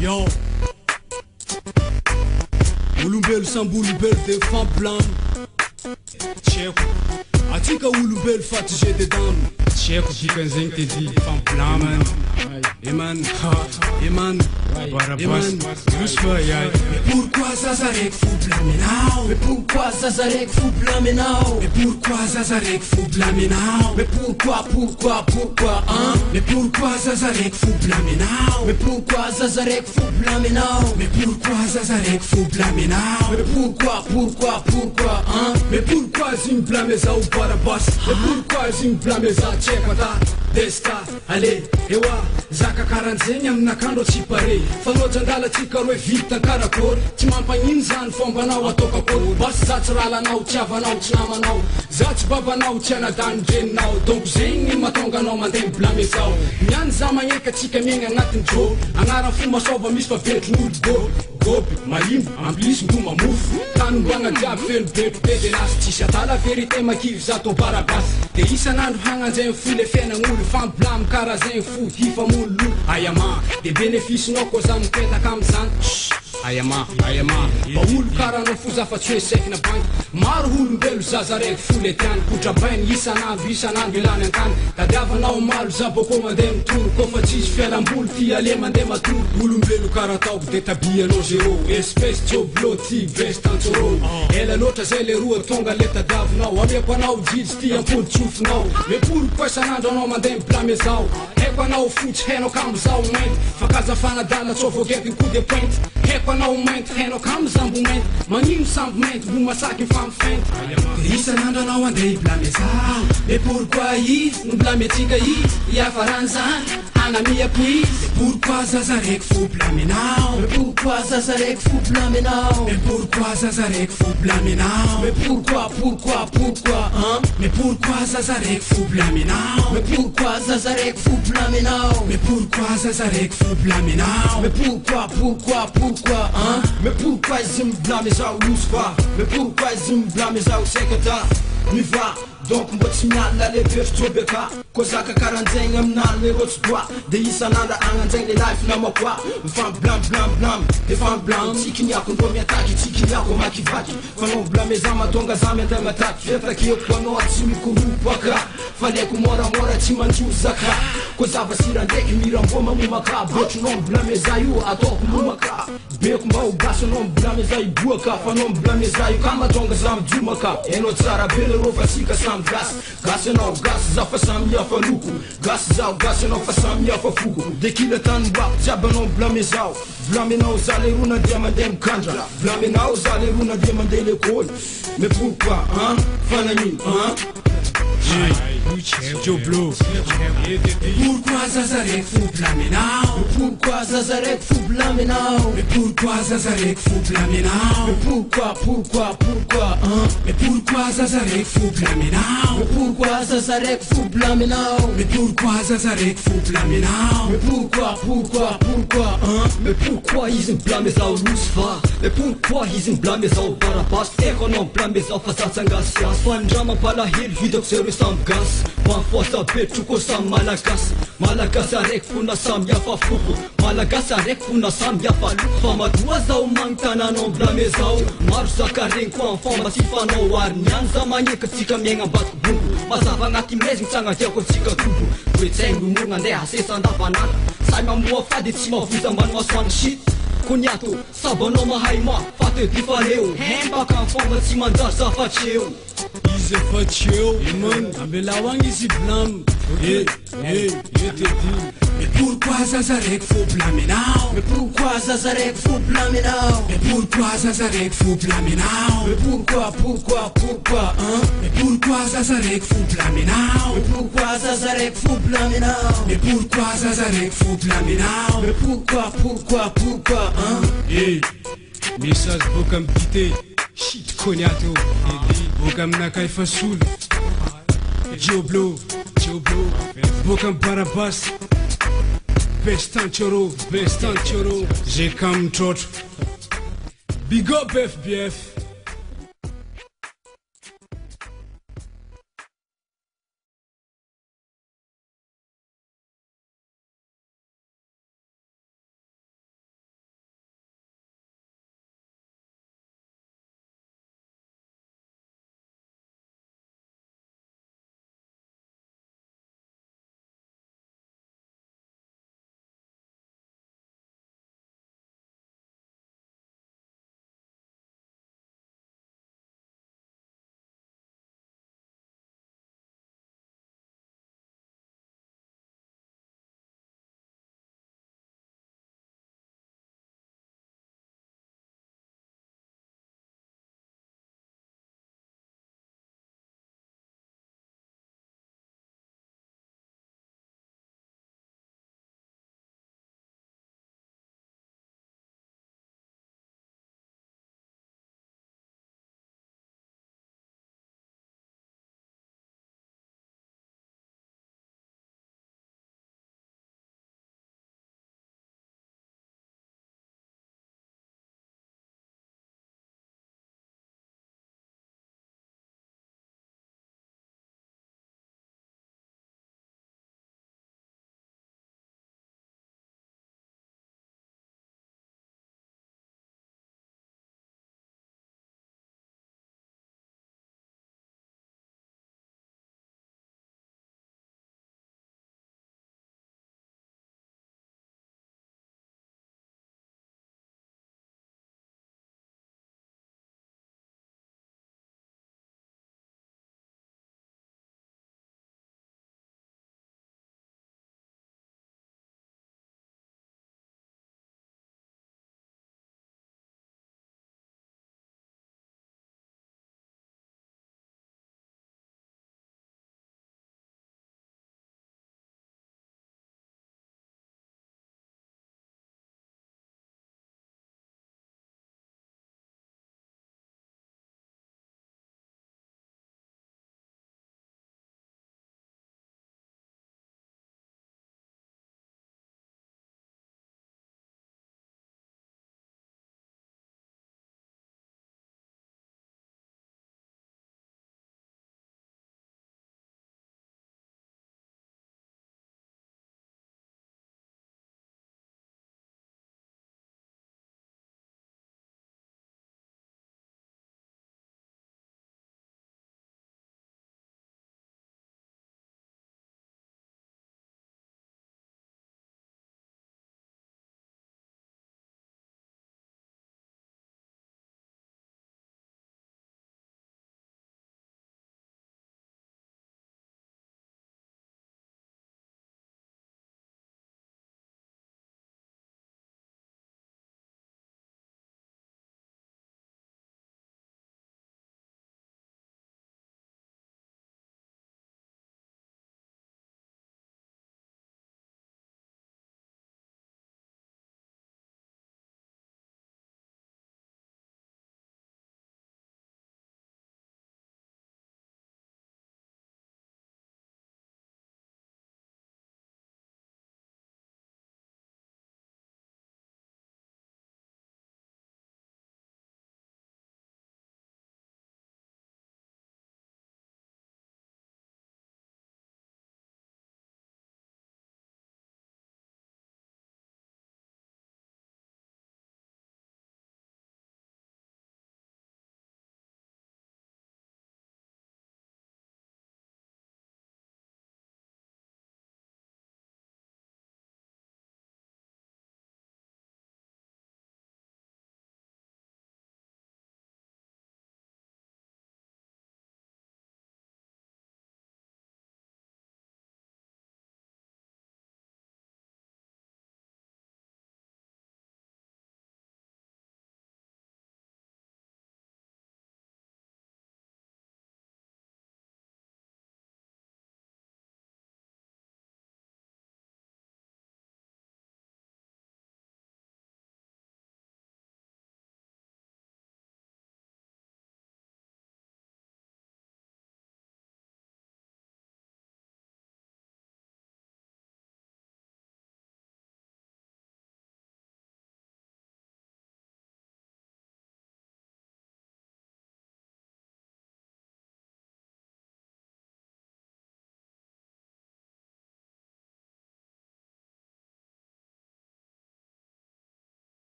Yo, ulumbelu sambulubelu de famblam. Tcheko, atika ulumbelu fatije de dam. Tcheko fica zen te di famblam man. Eman, eman, eman, Lucifer, yeah. Mais pourquoi Zazarek fout blaminao? Mais pourquoi Zazarek fout blaminao? Mais pourquoi Zazarek fout blaminao? Mais pourquoi, hein? Mais pourquoi Zazarek fout blaminao? Mais pourquoi Zazarek fout blaminao? Mais pourquoi Zazarek fout blaminao? Mais pourquoi, hein? Mais pourquoi zim blameza ou barabas? Mais pourquoi zim blameza tchekata? Desta, allez, ewa, zaka karanzegny aminakandro tsy pare. Fanoajandala tsika roe vita karakory. Tsy mampagnino zany fombanao atao kakory. Basy za tsy ralanao, tsy havanao, tsy namanao. Za tsy babanao, tsy anadany-dreninao. Donc zegny mahatonga anao mandeha miblamezao. Miany za magneka tsika miegna agnatin'ny jo. Agnarany fomba sova misy fa vetrin'olo go. Goby, malimbo, amblisy ngoma mofo. Tanombagna jiaby feno betrobe de lasy. Tsisy atala vérité makivy za tô barabasy. De isan'andro hagnanjegny fo le fiainagn'olo. Famblamy karazegny fo hifamololo. Ayama, de bénéfice-nao koa za mipetaka am'zany. Ayama, mba olo karanao fo za fa tsy hoe saikina banky. Maro olombelo Zazarek fo le tiany. Kotrabainy isan'andro ilany an-tany. Tadiavanao malo za boko mandeha mitoro. Koa fa tsisy fialam-boly ty ale mandeha matoro. Olombelo karataoko de tabianao zéro. Espèce Dioblo ty best antsoro. Ela loatra zay le roa tonga le tadiavinao. Ameko anao jijy ty ampody tsofinao. Mais pourquoi isan'andro anao mandeha miblamezao? Haiko anao fotsy hainao kamizao mainty. Fakazafana dala tsô vogetiny coup de pointe. Haiko anao mainty hainao kamizambo mainty. Magnino sambo mainty mbo masaky mifampifainty. De isan'andro anao andeha hiblamezao. Mais pourquoi izy no blametsika izy? Iafarany zany hanamiako izy. Pourquoi Zazarek fout blaminao? Mais pourquoi Zazarek fout blaminao? Mais pourquoi Zazarek fout blaminao? Mais pourquoi, hein? Mais pourquoi Zazarek fout blaminao? Mais pourquoi Zazarek fout blaminao? Mais pourquoi Zazarek fout blaminao? Mais pourquoi, hein? Mais pourquoi ils me blamezao Lucifer? Mais pourquoi ils me blamezao Sekata? Miva, donc mba tsy miala le veritro beka. Koa zaka karanjegny aminany le rotsy doa. De isan'andro agnanjegny le life namako a. Mifamblamblam, de famblam. Tsikiniako ndro miataky, tsikiniako makivaky. Fanao blameza matonga za mandeha mataky. Fiatakeko anao tsy mikoropoaka. Faleko moramora tsy manjozaka. Koa zavasira ndraiky miramboa mamomaka. Botronao mblameza io ataoko momaka. Beko mba ho gasy anao mblameza iboaka. Fanao mblameza io ka matonga za mijomaka. Enao tsara be le rô fa sika samy gasy. Gasy anao gasy za fa samy hafa loko. Gasy zao gasy anao fa samy hafa foko. De kila tany mbako jiaby anao mblamezao. Blamenao za le rona dia mandeha mikandra. Blamenao za le rona dia mandeha lekôly. Mais pourquoi, hein? Fanagnino, hein? Dioblo. Pourquoi Zazarek fout blaminao? Pourquoi Zazarek fout blaminao? Mais pourquoi Zazarek fout blaminao? Mais pourquoi, hein? Mais pourquoi Zazarek fout blaminao? Mais pourquoi Zazarek fout blaminao? Mais pourquoi Zazarek fout blaminao? Mais pourquoi, hein? Mais pourquoi ils me blamezao Lucifer? Mais pourquoi ils me blamezao Barabas? Eko anao blamezao fa zatsangasiasy. Fandrama palahelo hitako zereo samy gasy. Mampifoasa betroko samy malagasy. Malagasy araiky fona samy hafa foko. Malagasy araiky fona samy hafa loko. Fa matoa zao magnitananao blamezao. Maro zaka regny koa amin'ny fomba tsy fanao ary. Niany za magneka tsika miaigna ambadiky bongo. Mazava agnaty mezigny tsagnatiako antsika tobo. Toetsaigny lomorogna andeha asesa andavanandro. Say mamoa fady tsy mavoza ambany masoandro shit. Koniato, sabanao mahay ma, fa te difaleo. Hembaka amin'ny fomba tsy manjary zafatry eo. Izy efa tsy eo, man, ambelao agny izy blâme. Je te dis. Mais pourquoi Zazarek fout blaminao? Mais pourquoi Zazarek fout blaminao? Mais pourquoi Zazarek fout blaminao? Mais pourquoi, hein? Mais pourquoi Zazarek fout blaminao? Mais pourquoi Zazarek fout blaminao? Mais pourquoi Zazarek fout blaminao? Mais pourquoi, hein? Hey, message boka mipité. Shit koniato. Boka aminakay fa solo. Dioblo. Boka Barabas. Bestan choro. J'ai comme trotro. Big up FBF.